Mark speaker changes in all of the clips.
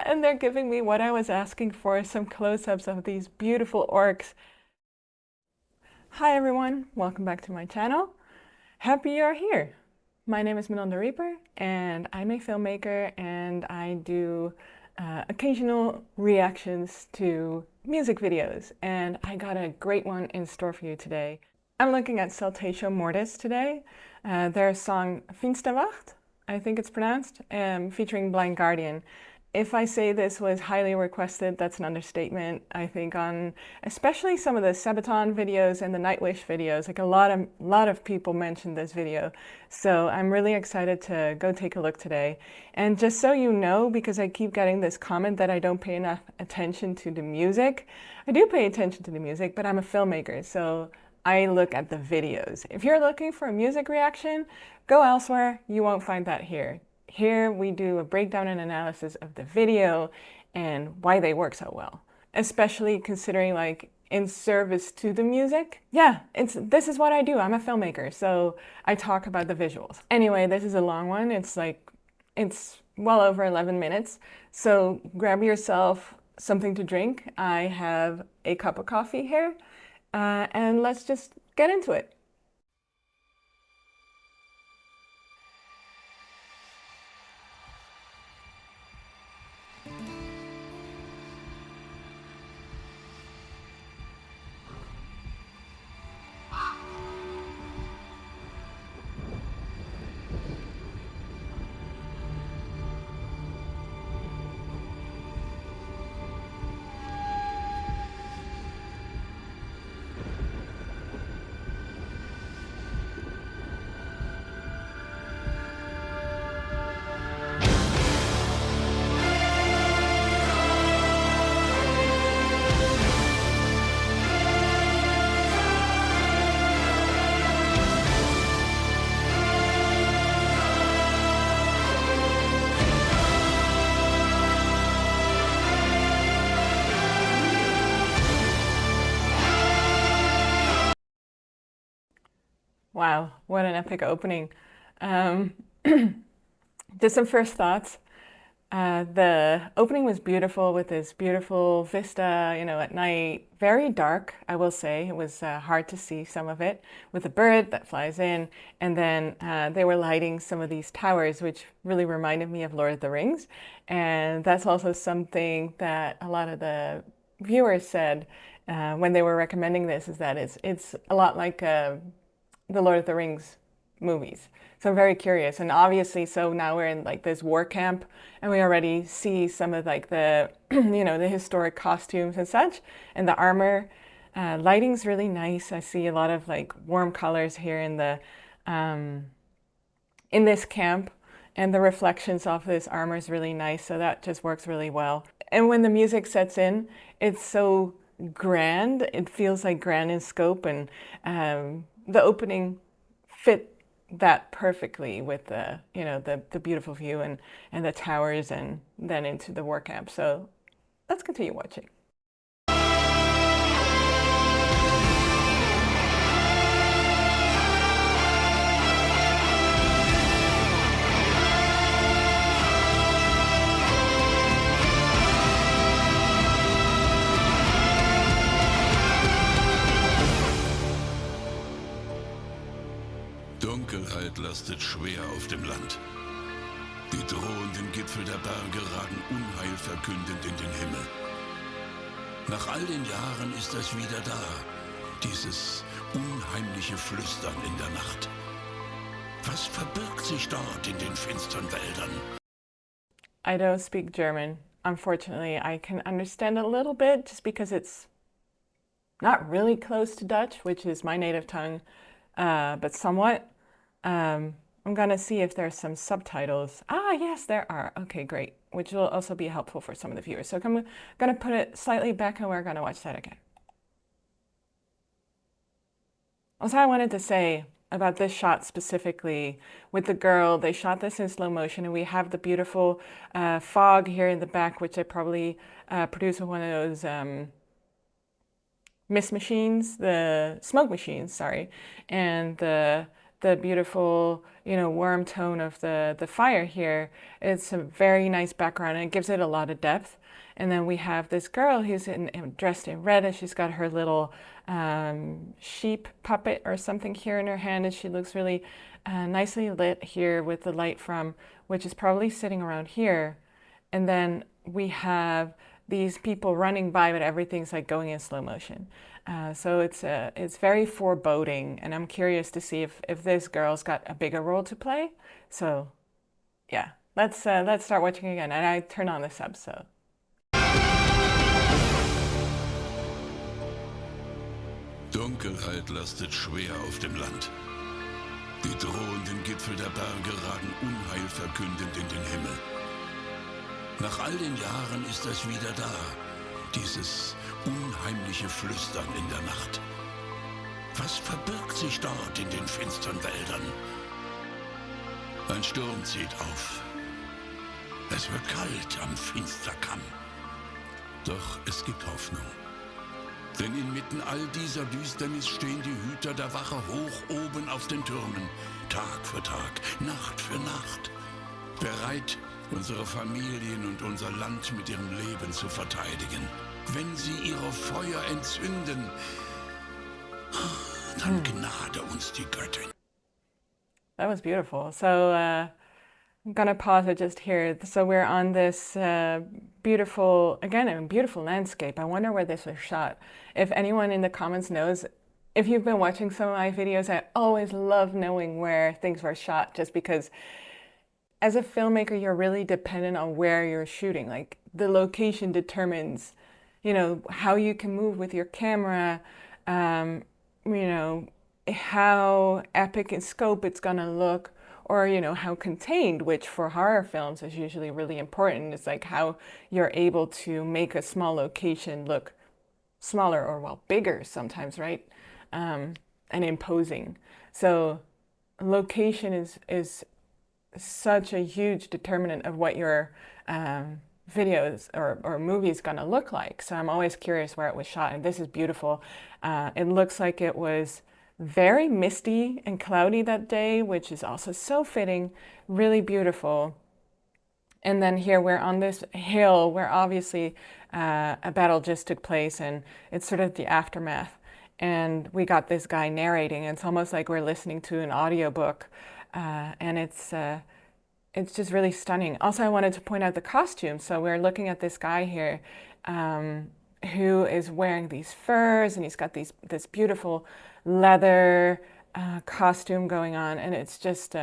Speaker 1: And they're giving me what I was asking for, some close-ups of these beautiful orcs. Hi everyone, welcome back to my channel. Happy you're here. My name is Manon the Reaper and I'm a filmmaker and I do occasional reactions to music videos, and I got a great one in store for you today. I'm looking at SALTATIO MORTIS today. Their song Finsterwacht, I think it's pronounced, featuring Blind Guardian. If I say this was highly requested, that's an understatement. I think on especially some of the Sabaton videos and the Nightwish videos, like a lot of people mentioned this video. So I'm really excited to go take a look today. And just so you know, because I keep getting this comment that I don't pay enough attention to the music, I do pay attention to the music, but I'm a filmmaker, so I look at the videos. If you're looking for a music reaction, go elsewhere. You won't find that here. Here we do a breakdown and analysis of the video and why they work so well, especially considering like in service to the music. Yeah, this is what I do. I'm a filmmaker, so I talk about the visuals. Anyway, this is a long one. It's well over 11 minutes. So grab yourself something to drink. I have a cup of coffee here, and let's just get into it. Wow, what an epic opening. Just some first thoughts. The opening was beautiful with this beautiful vista, you know, at night. Very dark, I will say. It was hard to see some of it with a bird that flies in. And then they were lighting some of these towers, which really reminded me of Lord of the Rings. And that's also something that a lot of the viewers said when they were recommending this, is that it's a lot like the Lord of the Rings movies. So I'm very curious. And obviously, so now we're in like this war camp and we already see some of like the, you know, the historic costumes and such, and the armor. Lighting's really nice. I see a lot of like warm colors here in the, in this camp, and the reflections off this armor is really nice. So that just works really well. And when the music sets in, it's so grand. It feels like grand in scope, and the opening fit that perfectly with the, you know, the beautiful view and the towers, and then into the war camp. So let's continue watching.
Speaker 2: Dunkelheit lastet schwer auf dem Land. Die drohenden Gipfel der Berge ragen unheilverkündend in den Himmel. Nach all den Jahren ist es wieder da, dieses unheimliche Flüstern in der Nacht. Was verbirgt sich dort in den finsteren Wäldern?
Speaker 1: I don't speak German. Unfortunately, I can understand a little bit just because it's not really close to Dutch, which is my native tongue, but somewhat. I'm gonna see if there's some subtitles. Ah, yes, there are. Okay, great. Which will also be helpful for some of the viewers. So I'm gonna put it slightly back and we're gonna watch that again. Also, I wanted to say about this shot specifically with the girl, they shot this in slow motion, and we have the beautiful fog here in the back, which I probably produced with one of those mist machines, the smoke machines, sorry, and the the beautiful, you know, warm tone of the fire here. It's a very nice background and it gives it a lot of depth. And then we have this girl who's dressed in red, and she's got her little sheep puppet or something here in her hand, and she looks really nicely lit here with the light from, which is probably sitting around here. And then we have these people running by, but everything's like going in slow motion. So it's very foreboding, and I'm curious to see if this girl's got a bigger role to play. So yeah, let's start watching again, and I turn on the sub. So.
Speaker 2: Dunkelheit lastet schwer auf dem Land. Die drohenden Gipfel der Berge ragen unheilverkündend in den Himmel. Nach all den Jahren ist es wieder da, dieses unheimliche Flüstern in der Nacht. Was verbirgt sich dort in den finsteren Wäldern? Ein Sturm zieht auf. Es wird kalt am Finsterkamm. Doch es gibt Hoffnung. Denn inmitten all dieser Düsternis stehen die Hüter der Wache hoch oben auf den Türmen, Tag für Tag, Nacht für Nacht, bereit, unsere Familien und unser Land mit ihrem Leben zu verteidigen. Wenn sie ihre Feuer entzünden, dann gnade uns die Göttin.
Speaker 1: That was beautiful. So I'm gonna pause it just here. So we're on this beautiful, again, a beautiful landscape. I wonder where this was shot. If anyone in the comments knows, if you've been watching some of my videos, I always love knowing where things were shot, just because as a filmmaker, you're really dependent on where you're shooting. Like the location determines, you know, how you can move with your camera, you know, how epic in scope it's gonna look, or, you know, how contained, which for horror films is usually really important. It's like how you're able to make a small location look smaller or, well, bigger sometimes, right? And imposing. So location is such a huge determinant of what your videos or movies gonna look like. So I'm always curious where it was shot, and this is beautiful. It looks like it was very misty and cloudy that day, which is also so fitting, really beautiful. And then here we're on this hill where obviously a battle just took place, and it's sort of the aftermath. And we got this guy narrating. It's almost like we're listening to an audiobook, and it's just really stunning. Also, I wanted to point out the costume. So we're looking at this guy here who is wearing these furs, and he's got this beautiful leather costume going on, and it's just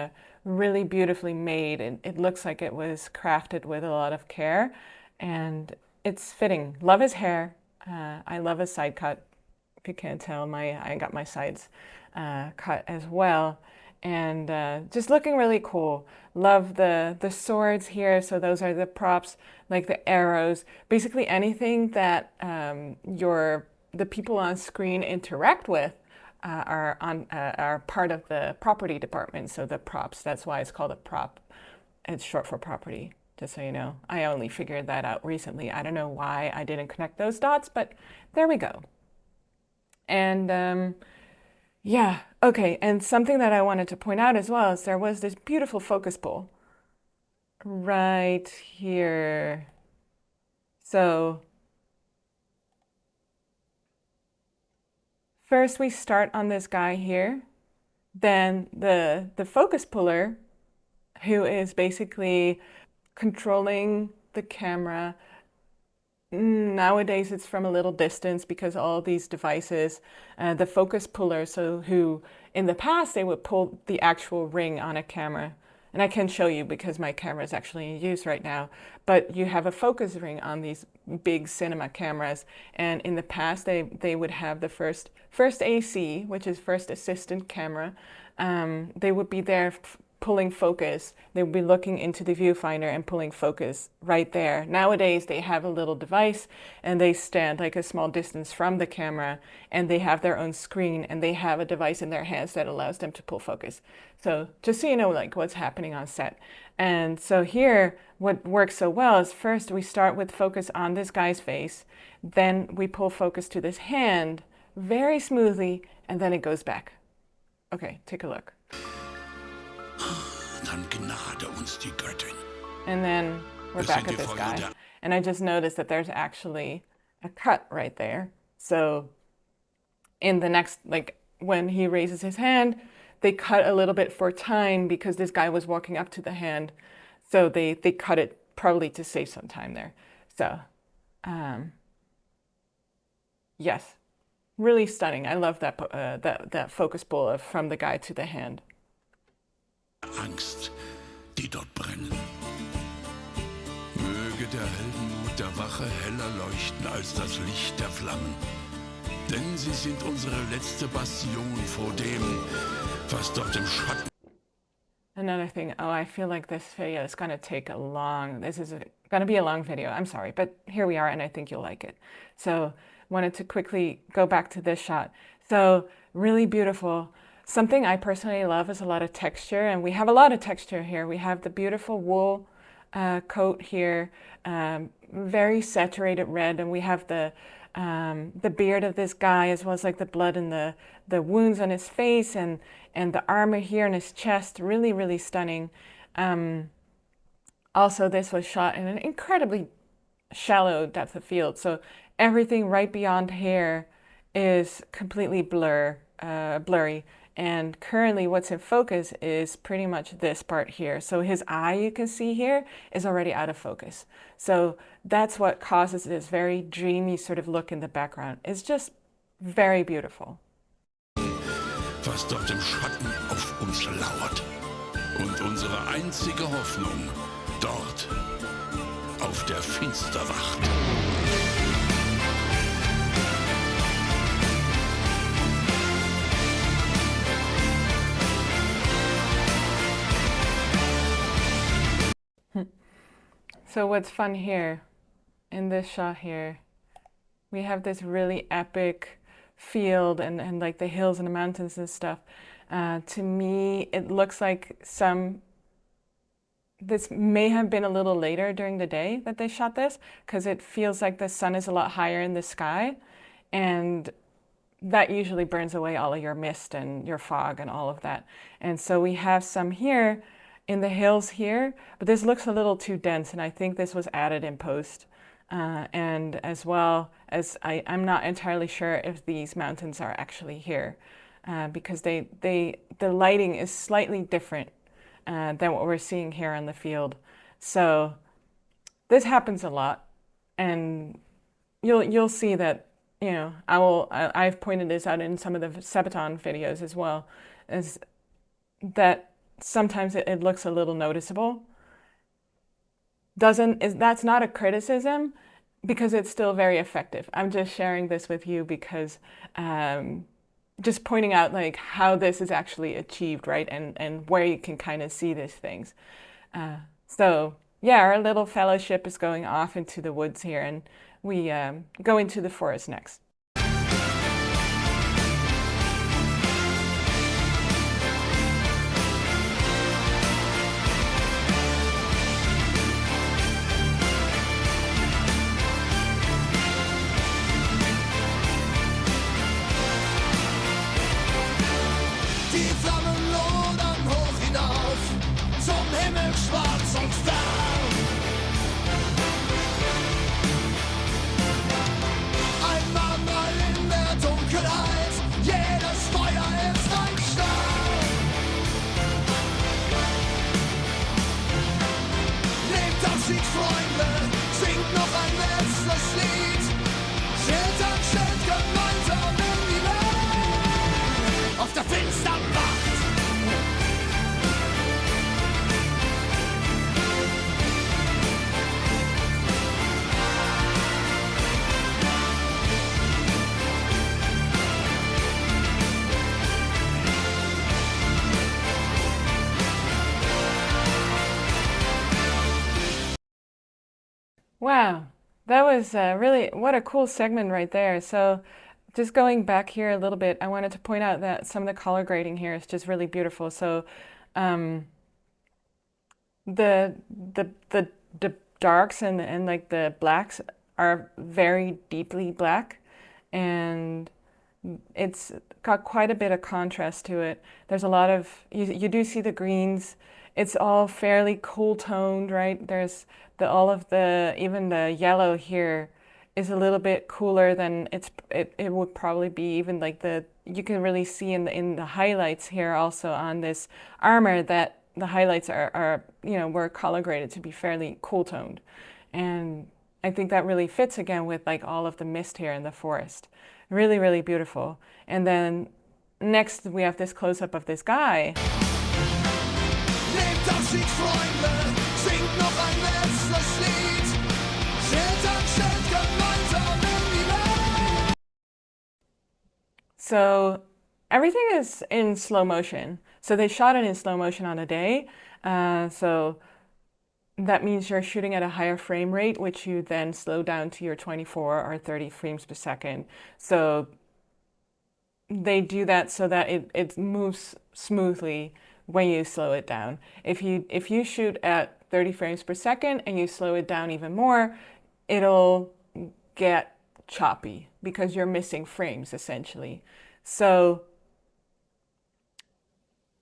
Speaker 1: really beautifully made. It looks like it was crafted with a lot of care, and it's fitting. Love his hair. I love his side cut. If you can't tell, I got my sides cut as well. And just looking really cool. Love the swords here. So those are the props, like the arrows. Basically anything that the people on screen interact with are part of the property department. So the props, that's why it's called a prop. It's short for property, just so you know. I only figured that out recently. I don't know why I didn't connect those dots, but there we go. And yeah, okay, and something that I wanted to point out as well is there was this beautiful focus pull right here. So first we start on this guy here, then the focus puller, who is basically controlling the camera. Nowadays it's from a little distance because all these devices, the focus puller, so who in the past they would pull the actual ring on a camera, and I can show you because my camera is actually in use right now, but you have a focus ring on these big cinema cameras, and in the past they would have the first AC, which is first assistant camera. They would be there pulling focus. They would be looking into the viewfinder and pulling focus right there. Nowadays they have a little device and they stand like a small distance from the camera, and they have their own screen, and they have a device in their hands that allows them to pull focus. So just so you know, like, what's happening on set. And so here what works so well is first we start with focus on this guy's face, then we pull focus to this hand very smoothly, and then it goes back. Okay, take a look.
Speaker 2: Dann gnade uns die Göttin.
Speaker 1: And then we're back at this guy. And I just noticed that there's actually a cut right there. So in the next, like when he raises his hand, they cut a little bit for time because this guy was walking up to the hand. So they cut it probably to save some time there. So yes, really stunning. I love that that focus pull from the guy to the hand.
Speaker 2: Angst, die dort brennen. Möge der Heldenmut der Wache heller leuchten als das Licht der Flammen. Denn sie sind unsere letzte Bastion vor dem, was dort im Schatten.
Speaker 1: Another thing, oh, I feel like this video is gonna take a long, this is gonna be a long video, I'm sorry, but here we are and I think you'll like it. So, wanted to quickly go back to this shot. So, really beautiful. Something I personally love is a lot of texture, and we have a lot of texture here. We have the beautiful wool coat here, very saturated red, and we have the beard of this guy, as well as like the blood and the wounds on his face, and the armor here on his chest. Really, really stunning. Also, this was shot in an incredibly shallow depth of field, so everything right beyond here is completely blurry. And currently what's in focus is pretty much this part here. So his eye, you can see here, is already out of focus. So that's what causes this very dreamy sort of look in the background. It's just very beautiful.
Speaker 2: Was dort im Schatten auf uns lauert. Und unsere einzige Hoffnung dort auf der Finsterwacht.
Speaker 1: So what's fun here, in this shot here, we have this really epic field and like the hills and the mountains and stuff. To me, it looks like this may have been a little later during the day that they shot this, because it feels like the sun is a lot higher in the sky, and that usually burns away all of your mist and your fog and all of that. And so we have some here in the hills here, but this looks a little too dense, and I think this was added in post. And as well as I'm not entirely sure if these mountains are actually here, because the lighting is slightly different than what we're seeing here on the field. So this happens a lot, and you'll see that, you know, I've pointed this out in some of the Sabaton videos as well, is that sometimes it looks a little noticeable. That's not a criticism, because it's still very effective. I'm just sharing this with you because just pointing out like how this is actually achieved, right? And where you can kind of see these things. So yeah, our little fellowship is going off into the woods here, and we go into the forest next. Wow, that was really, what a cool segment right there. So just going back here a little bit, I wanted to point out that some of the color grading here is just really beautiful. So the darks and like the blacks are very deeply black, and it's got quite a bit of contrast to it. There's a lot of, you do see the greens. It's all fairly cool toned, right? There's all of the, even the yellow here is a little bit cooler than it would probably be. Even like you can really see in the highlights here also on this armor that the highlights are were color graded to be fairly cool toned. And I think that really fits again with like all of the mist here in the forest. Really, really beautiful. And then next we have this close-up of this guy. So everything is in slow motion. So they shot it in slow motion on a day. So that means you're shooting at a higher frame rate, which you then slow down to your 24 or 30 frames per second. So they do that so that it moves smoothly when you slow it down. If you shoot at 30 frames per second and you slow it down even more, it'll get choppy because you're missing frames essentially. So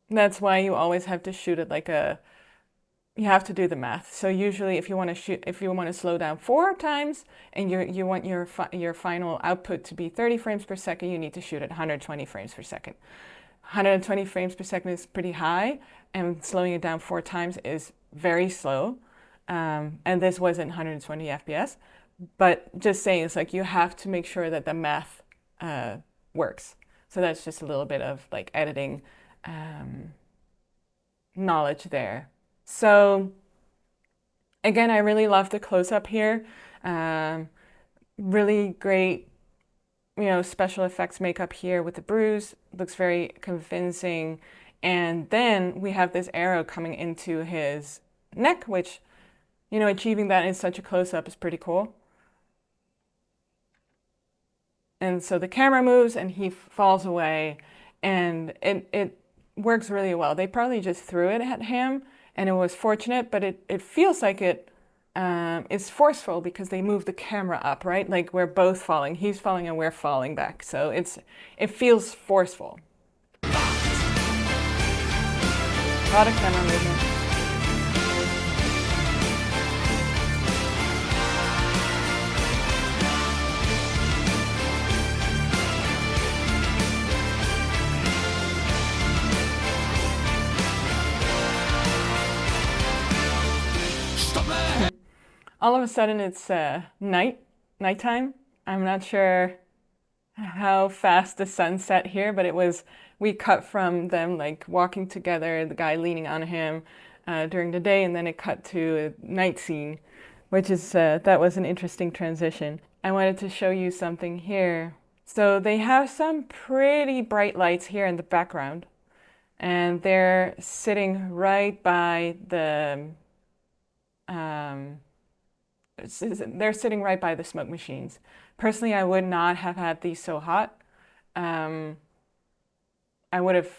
Speaker 1: that's why you always have to shoot it like you have to do the math. So usually if you want to slow down 4 times and you want your final output to be 30 frames per second, you need to shoot at 120 frames per second. 120 frames per second is pretty high, and slowing it down 4 times is very slow. And this wasn't 120 FPS, but just saying, it's like you have to make sure that the math works. So that's just a little bit of like editing knowledge there. So again, I really love the close-up here. Really great, special effects makeup here with the bruise. Looks very convincing. And then we have this arrow coming into his neck, which, achieving that in such a close-up is pretty cool. And so the camera moves and he falls away, and it works really well. They probably just threw it at him, and it was fortunate, but it feels like it's forceful because they move the camera up, right? Like we're both falling. He's falling and we're falling back. So it feels forceful. A lot of camera movement. All of a sudden it's nighttime. I'm not sure how fast the sun set here, but we cut from them like walking together, the guy leaning on him during the day, and then it cut to a night scene, which is, that was an interesting transition. I wanted to show you something here. So they have some pretty bright lights here in the background, and they're sitting right by the they're sitting right by the smoke machines. Personally, I would not have had these so hot. I would have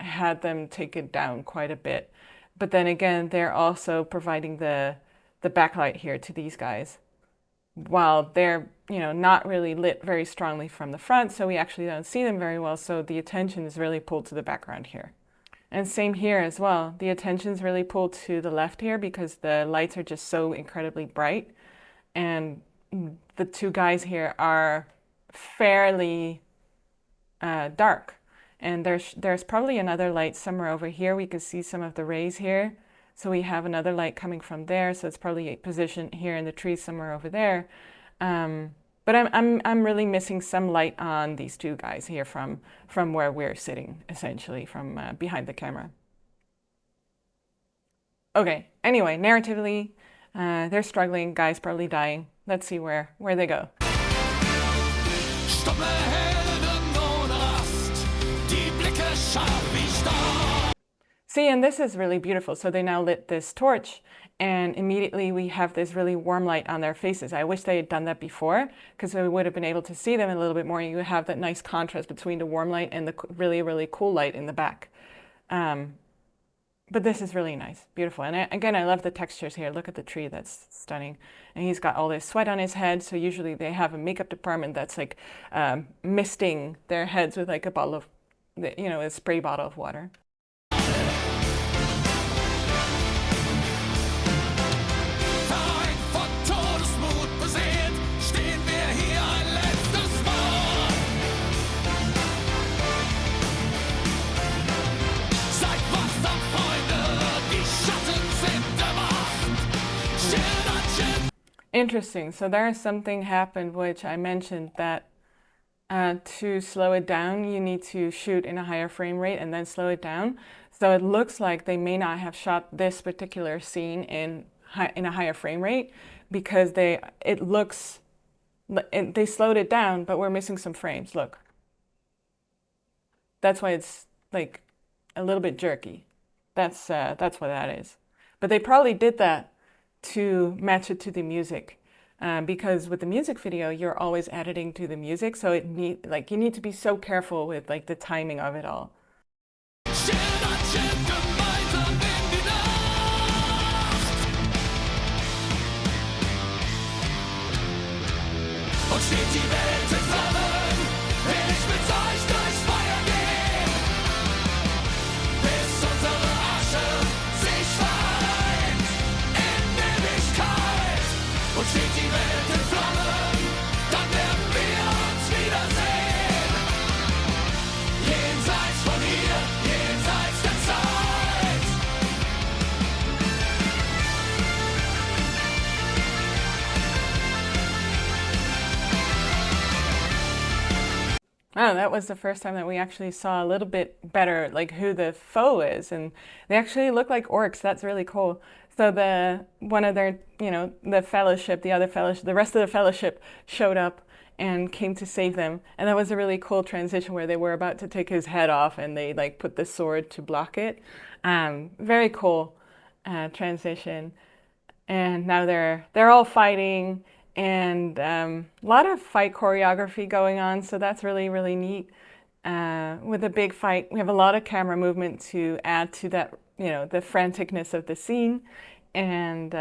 Speaker 1: had them take it down quite a bit. But then again, they're also providing the backlight here to these guys, while they're not really lit very strongly from the front, so we actually don't see them very well. So the attention is really pulled to the background here. And same here as well. The attention's really pulled to the left here because the lights are just so incredibly bright. And the 2 guys here are fairly dark. And there's probably another light somewhere over here. We can see some of the rays here. So we have another light coming from there. So it's probably positioned here in the trees somewhere over there. But I'm really missing some light on these 2 guys here from where we're sitting, essentially, from behind the camera. Okay, anyway, narratively, they're struggling, guys probably dying. Let's see where they go. See, and this is really beautiful. So they now lit this torch, and immediately we have this really warm light on their faces. I wish they had done that before, because we would have been able to see them a little bit more. You have that nice contrast between the warm light and the really, really cool light in the back. But this is really nice, beautiful. And again, I love the textures here. Look at the tree, that's stunning. And he's got all this sweat on his head. So usually they have a makeup department that's like misting their heads with like a bottle of, you know, a spray bottle of water. Interesting. So there's something happened which I mentioned that to slow it down, you need to shoot in a higher frame rate and then slow it down. So it looks like they may not have shot this particular scene in a higher frame rate because they slowed it down, but we're missing some frames. Look. That's why it's like a little bit jerky. That's what that is. But they probably did that to match it to the music, because with the music video, you're always editing to the music, so you need to be so careful with like the timing of it all. Oh, that was the first time that we actually saw a little bit better, like who the foe is, and they actually look like orcs. That's really cool. So one of their, you know, the fellowship, the rest of the fellowship showed up and came to save them, and that was a really cool transition where they were about to take his head off, and they like put the sword to block it. Very cool transition, and now they're all fighting. And a lot of fight choreography going on, so that's really, really neat. With a big fight, we have a lot of camera movement to add to that, you know, the franticness of the scene, and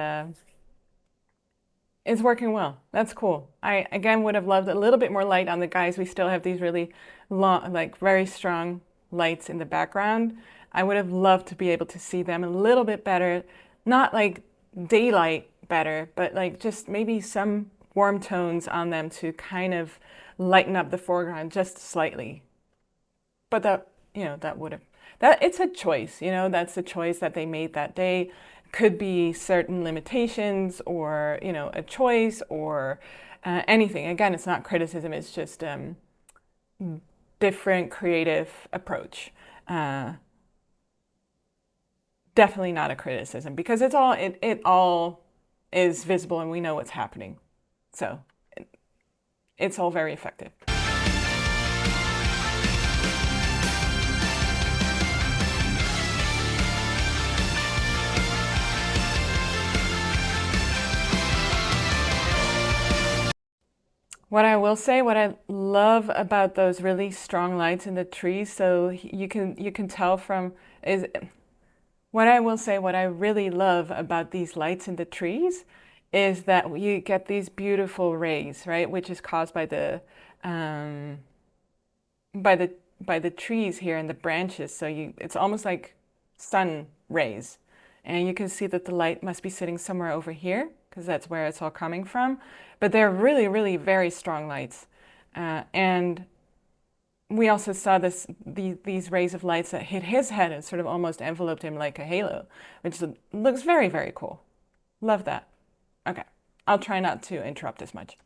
Speaker 1: it's working well. That's cool. I, again, would have loved a little bit more light on the guys. We still have these really long, like very strong lights in the background. I would have loved to be able to see them a little bit better, not like daylight better, but like just maybe some warm tones on them to kind of lighten up the foreground just slightly. But that, you know, it's a choice, you know, that's a choice that they made that day. Could be certain limitations or, you know, a choice or anything. Again, it's not criticism, it's just different creative approach. Definitely not a criticism because it all is visible and we know what's happening. So it's all very effective. What I will say, what I love about those really strong lights in the trees, so you can tell from, is what I will say, what I really love about these lights in the trees is that you get these beautiful rays, right? Which is caused by the trees here and the branches. So it's almost like sun rays. And you can see that the light must be sitting somewhere over here because that's where it's all coming from. But they're really, really very strong lights. And we also saw these rays of lights that hit his head and sort of almost enveloped him like a halo, which looks very, very cool. Love that. Okay, I'll try not to interrupt as much.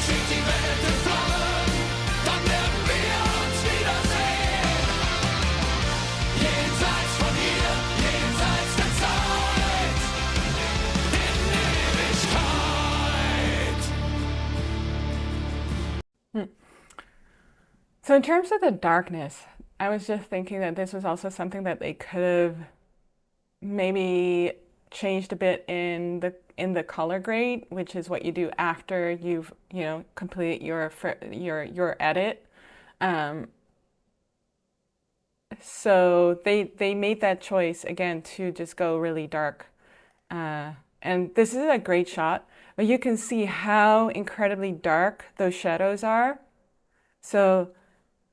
Speaker 2: steht die Welt in Flammen, dann werden wir uns wiedersehen. Jenseits von hier, jenseits der Zeit, in Ewigkeit.
Speaker 1: So in terms of the darkness, I was just thinking that this was also something that they could have maybe changed a bit in the color grade, which is what you do after you've completed your edit. So they made that choice again to just go really dark. And this is a great shot, but you can see how incredibly dark those shadows are. So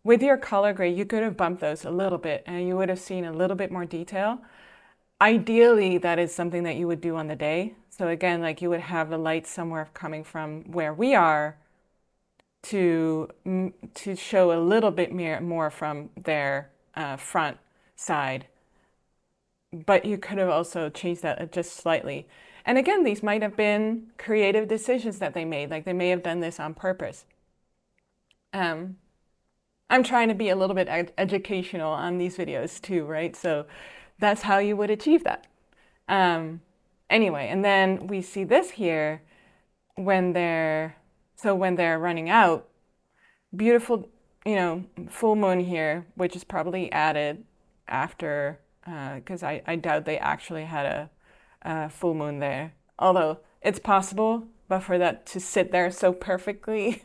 Speaker 1: with your color grade, you could have bumped those a little bit and you would have seen a little bit more detail. Ideally, that is something that you would do on the day. So again, like you would have the light somewhere coming from where we are to show a little bit more from their front side. But you could have also changed that just slightly. And again, these might have been creative decisions that they made. Like they may have done this on purpose. I'm trying to be a little bit educational on these videos too, right? So that's how you would achieve that. Anyway, and then we see this here when they're running out, beautiful, full moon here, which is probably added after, because I doubt they actually had a full moon there. Although it's possible, but for that to sit there so perfectly,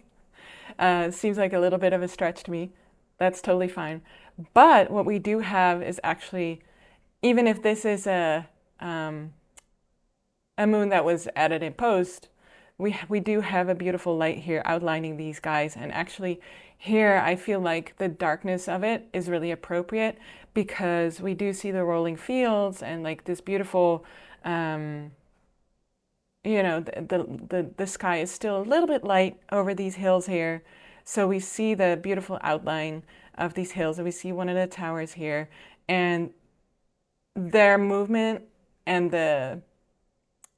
Speaker 1: seems like a little bit of a stretch to me. That's totally fine. But what we do have is actually, even if this is a moon that was added in post, we do have a beautiful light here outlining these guys. And actually here, I feel like the darkness of it is really appropriate because we do see the rolling fields and like this beautiful, the sky is still a little bit light over these hills here. So we see the beautiful outline of these hills and we see one of the towers here and their movement and the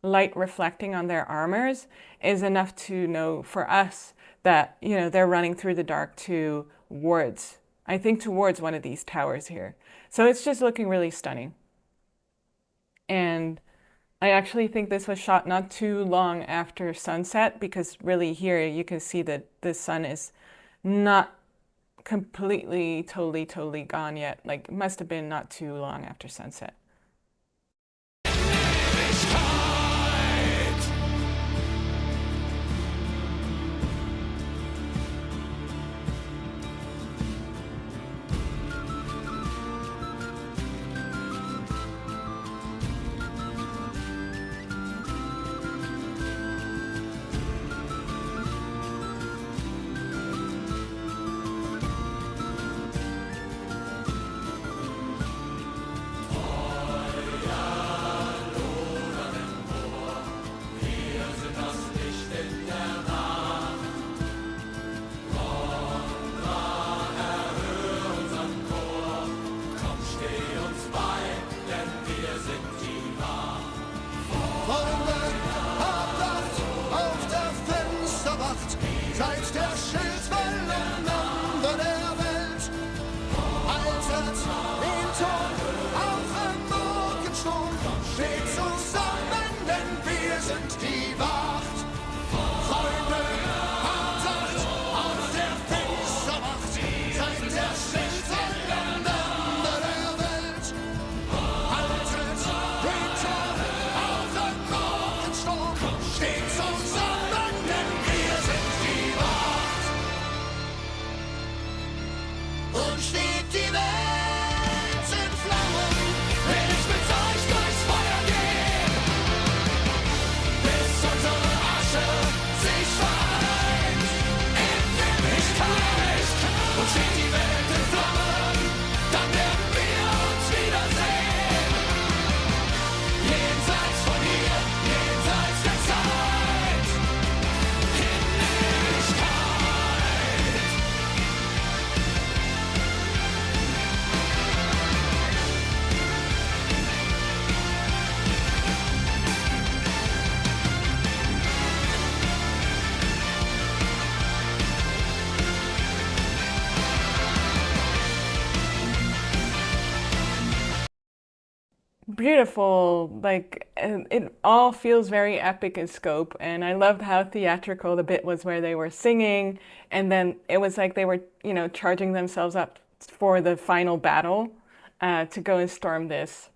Speaker 1: light reflecting on their armors is enough to know for us that, they're running through the dark towards one of these towers here. So it's just looking really stunning. And I actually think this was shot not too long after sunset because really here you can see that the sun is not completely, totally gone yet. Like it must have been not too long after sunset.
Speaker 3: Seit der Schildwellen Ende der Welt altert den Ton auf dem Morgensturm, steht zusammen, denn wir sind die Wacht. Freunde, habt Acht auf der Finsterwacht, seit der Schildwellen Ende der Welt altert den Ton auf dem Morgensturm, steht zusammen, denn wir sind die Wacht.
Speaker 1: beautiful, like it all feels very epic in scope. And I loved how theatrical the bit was where they were singing, and then it was like they were, charging themselves up for the final battle to go and storm this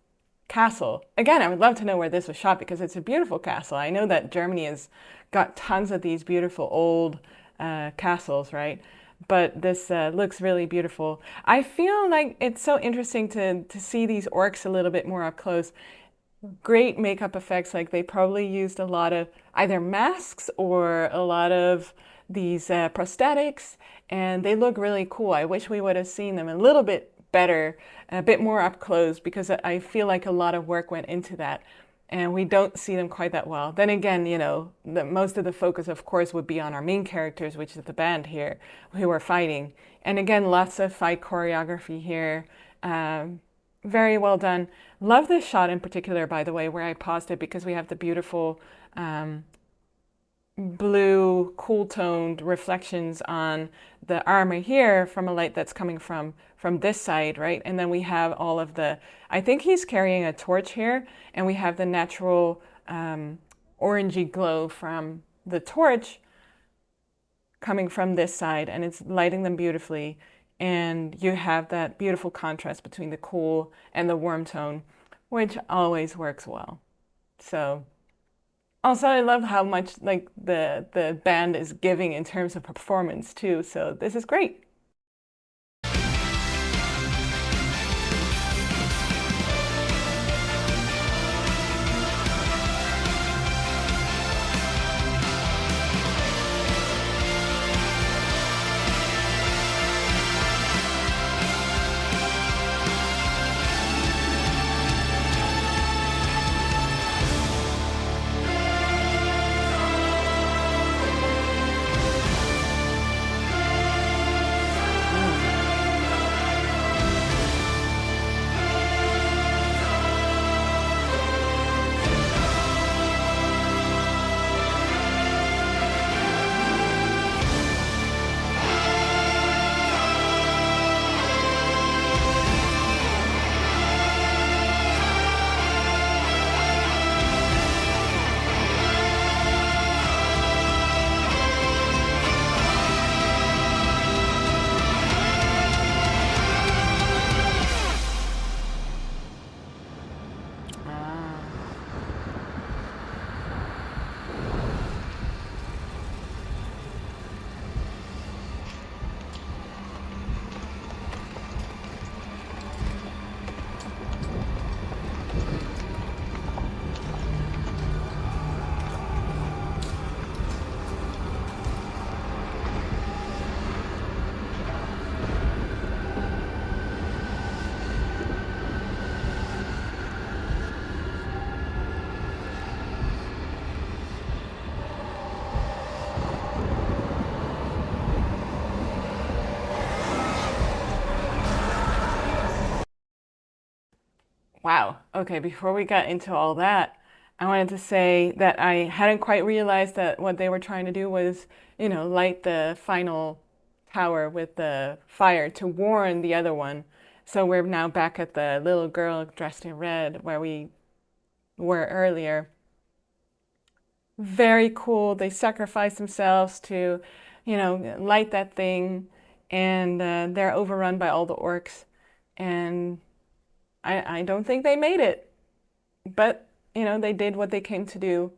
Speaker 1: castle. Again, I would love to know where this was shot because it's a beautiful castle. I know that Germany has got tons of these beautiful old castles, right? But this looks really beautiful. I feel like it's so interesting to see these orcs a little bit more up close. Great makeup effects, like they probably used a lot of either masks or a lot of these prosthetics, and they look really cool. I wish we would have seen them a little bit better, a bit more up close, because I feel like a lot of work went into that and we don't see them quite that well. Then again, most of the focus, of course, would be on our main characters, which is the band here, who are fighting. And again, lots of fight choreography here. Very well done. Love this shot in particular, by the way, where I paused it because we have the beautiful blue, cool-toned reflections on the armor here from a light that's coming from this side, right? And then we have all of I think he's carrying a torch here, and we have the natural orangey glow from the torch coming from this side, and it's lighting them beautifully. And you have that beautiful contrast between the cool and the warm tone, which always works well. So also, I love how much like the band is giving in terms of performance too. So this is great. Wow. Okay, before we got into all that, I wanted to say that I hadn't quite realized that what they were trying to do was, light the final tower with the fire to warn the other one. So we're now back at the little girl dressed in red where we were earlier. Very cool. They sacrifice themselves to, light that thing, and they're overrun by all the orcs. And I don't think they made it, but they did what they came to do.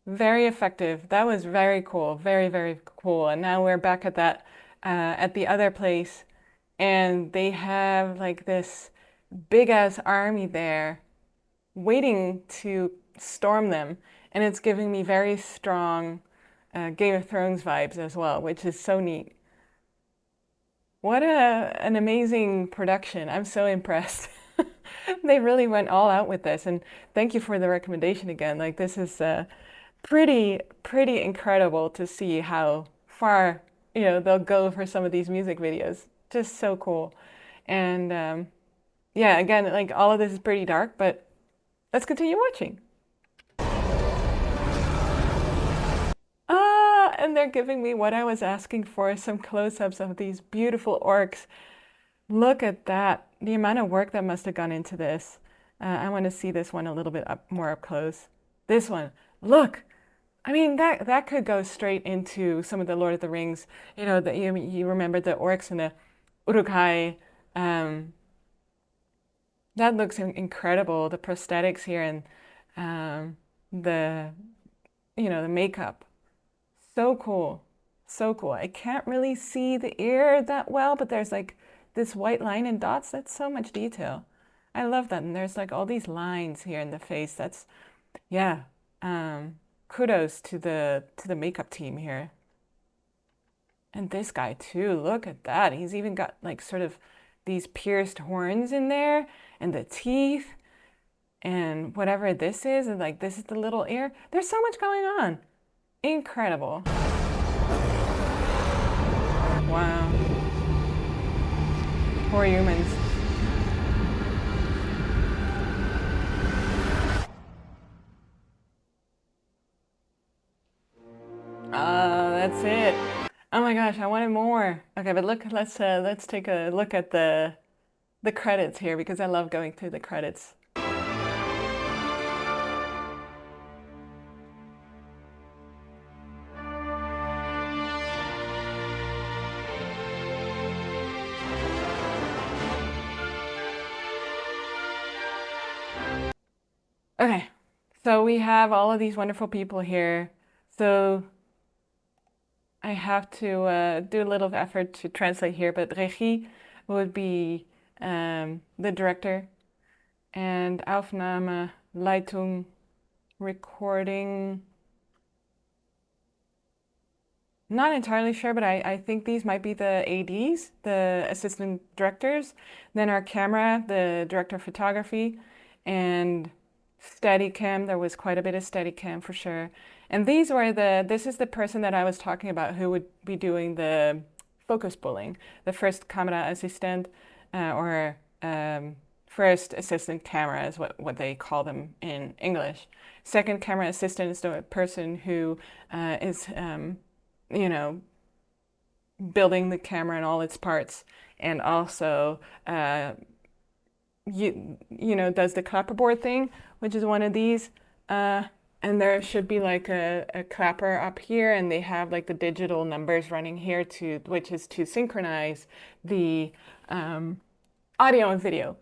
Speaker 1: Very effective. That was very cool. Very, very cool. And now we're back at that at the other place, and they have like this big ass army there waiting to storm them, and it's giving me very strong Game of Thrones vibes as well, which is so neat. What an amazing production. I'm so impressed. They really went all out with this, and thank you for the recommendation again. Like this is pretty incredible to see how far, they'll go for some of these music videos. Just so cool. And yeah, again, like all of this is pretty dark, but let's continue watching. And they're giving me what I was asking for, some close-ups of these beautiful orcs. Look at that. The amount of work that must have gone into this. I want to see this one a little bit more up close. This one, look! I mean, that could go straight into some of the Lord of the Rings. You know, you remember the orcs and the Uruk-hai. That looks incredible. The prosthetics here and the the makeup. So cool. So cool. I can't really see the ear that well, but there's like this white line and dots. That's so much detail. I love that. And there's like all these lines here in the face. That's, yeah. Kudos to the makeup team here. And this guy too. Look at that. He's even got like sort of these pierced horns in there and the teeth and whatever this is. And like this is the little ear. There's so much going on. Incredible. Wow. Poor humans. That's it. Oh my gosh, I wanted more. Okay, but look, let's take a look at the credits here because I love going through the credits. Okay, so we have all of these wonderful people here. So I have to do a little effort to translate here, but Regie would be the director, and Aufnahme, Leitung, recording. Not entirely sure, but I think these might be the ADs, the assistant directors. Then our camera, the director of photography, and Steadicam. There was quite a bit of Steadicam for sure. And this is the person that I was talking about who would be doing the focus pulling, the first camera assistant or first assistant camera is what they call them in English. Second camera assistant is the person who is, building the camera and all its parts, and also does the clapperboard thing, which is one of these. And there should be like a clapper up here, and they have like the digital numbers running here which is to synchronize the audio and video.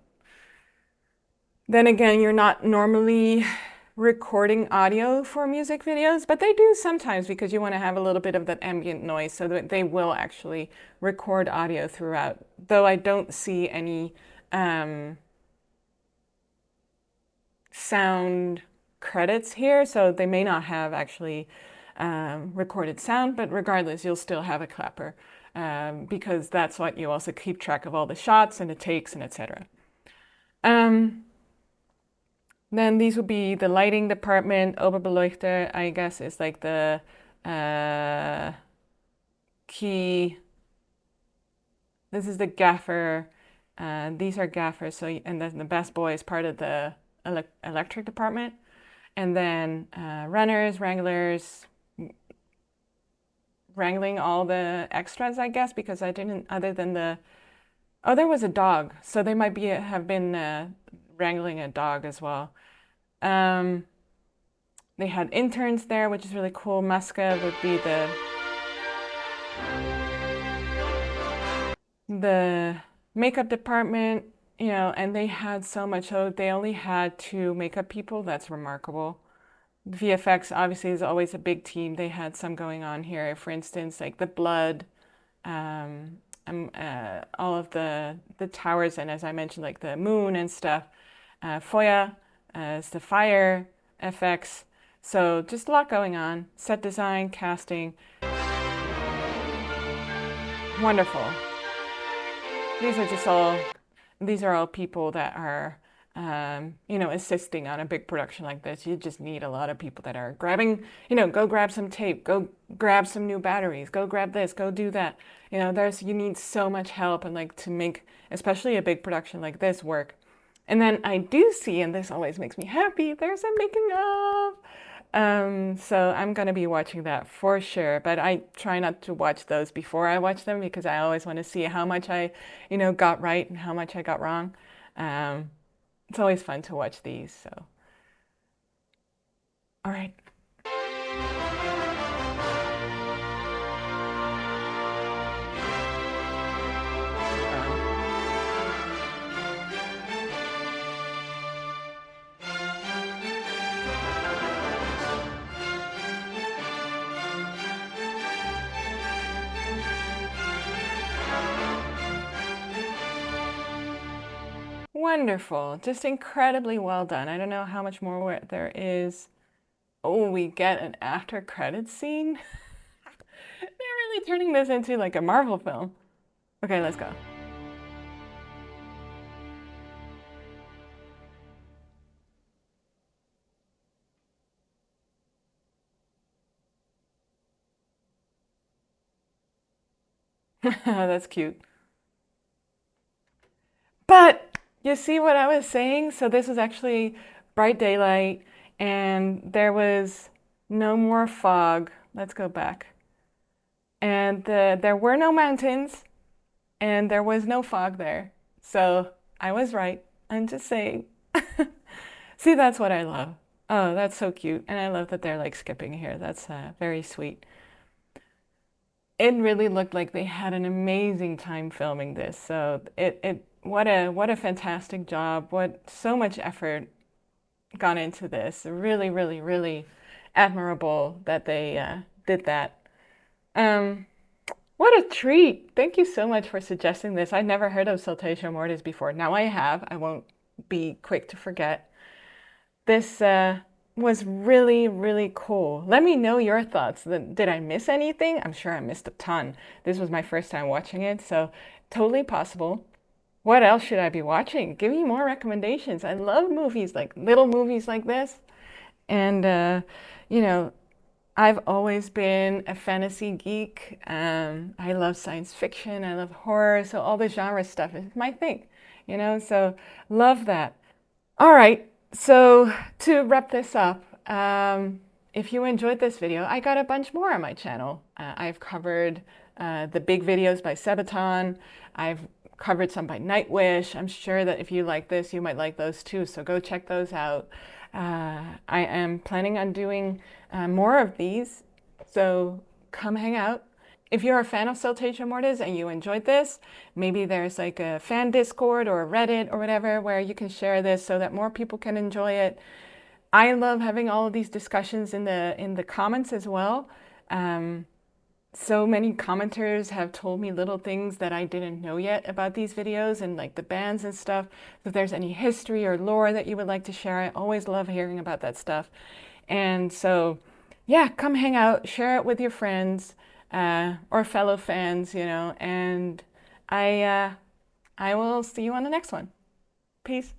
Speaker 1: Then again, you're not normally recording audio for music videos, but they do sometimes because you want to have a little bit of that ambient noise, so that they will actually record audio throughout. Though I don't see any sound credits here, so they may not have actually recorded sound, but regardless, you'll still have a clapper because that's what you also keep track of all the shots and the takes and etc. Then these will be the lighting department. Oberbeleuchter, I guess, is like the key. This is the gaffer. These are gaffers. So, and then the best boy is part of the electric department. And then runners, wranglers, wrangling all the extras, I guess, because I didn't, other than oh, there was a dog. So they might have been wrangling a dog as well. They had interns there, which is really cool. Muska would be the makeup department, and they had so much. So they only had 2 makeup people. That's remarkable. VFX obviously is always a big team. They had some going on here. For instance, like the blood, all of the towers, and as I mentioned, like the moon and stuff. Feuer is the fire effects. So just a lot going on. Set design, casting. Wonderful. These are all people that are, assisting on a big production like this. You just need a lot of people that are grabbing, go grab some tape, go grab some new batteries, go grab this, go do that. You need so much help and like to make, especially a big production like this work. And then I do see, and this always makes me happy, there's a making of. So I'm going to be watching that for sure, but I try not to watch those before I watch them because I always want to see how much I, got right and how much I got wrong. it's always fun to watch these. So, all right. Wonderful, just incredibly well done. I don't know how much more there is. Oh, we get an after credits scene. They're really turning this into like a Marvel film. Okay, let's go. That's cute. But you see what I was saying? So this was actually bright daylight and there was no more fog. Let's go back. And there were no mountains and there was no fog there. So I was right. I'm just saying. See, that's what I love. Oh, that's so cute. And I love that they're like skipping here. That's very sweet. It really looked like they had an amazing time filming this. So what a fantastic job. What so much effort gone into this. Really, really, really admirable that they did that. What a treat. Thank you so much for suggesting this. I'd never heard of Saltatio Mortis before. Now I have. I won't be quick to forget. This was really, really cool. Let me know your thoughts. Did I miss anything? I'm sure I missed a ton. This was my first time watching it, so totally possible. What else should I be watching? Give me more recommendations. I love movies like little movies like this. And, you know, I've always been a fantasy geek. I love science fiction. I love horror. So all the genre stuff is my thing, so love that. All right. So to wrap this up, if you enjoyed this video, I got a bunch more on my channel. I've covered the big videos by Sabaton. I've covered some by Nightwish. I'm sure that if you like this, you might like those too. So go check those out. I am planning on doing more of these. So come hang out. If you're a fan of Saltatio Mortis and you enjoyed this, maybe there's like a fan Discord or a Reddit or whatever where you can share this so that more people can enjoy it. I love having all of these discussions in the comments as well. So many commenters have told me little things that I didn't know yet about these videos and like the bands and stuff. If there's any history or lore that you would like to share, I always love hearing about that stuff. And so, yeah, come hang out, share it with your friends or fellow fans, and I will see you on the next one. Peace.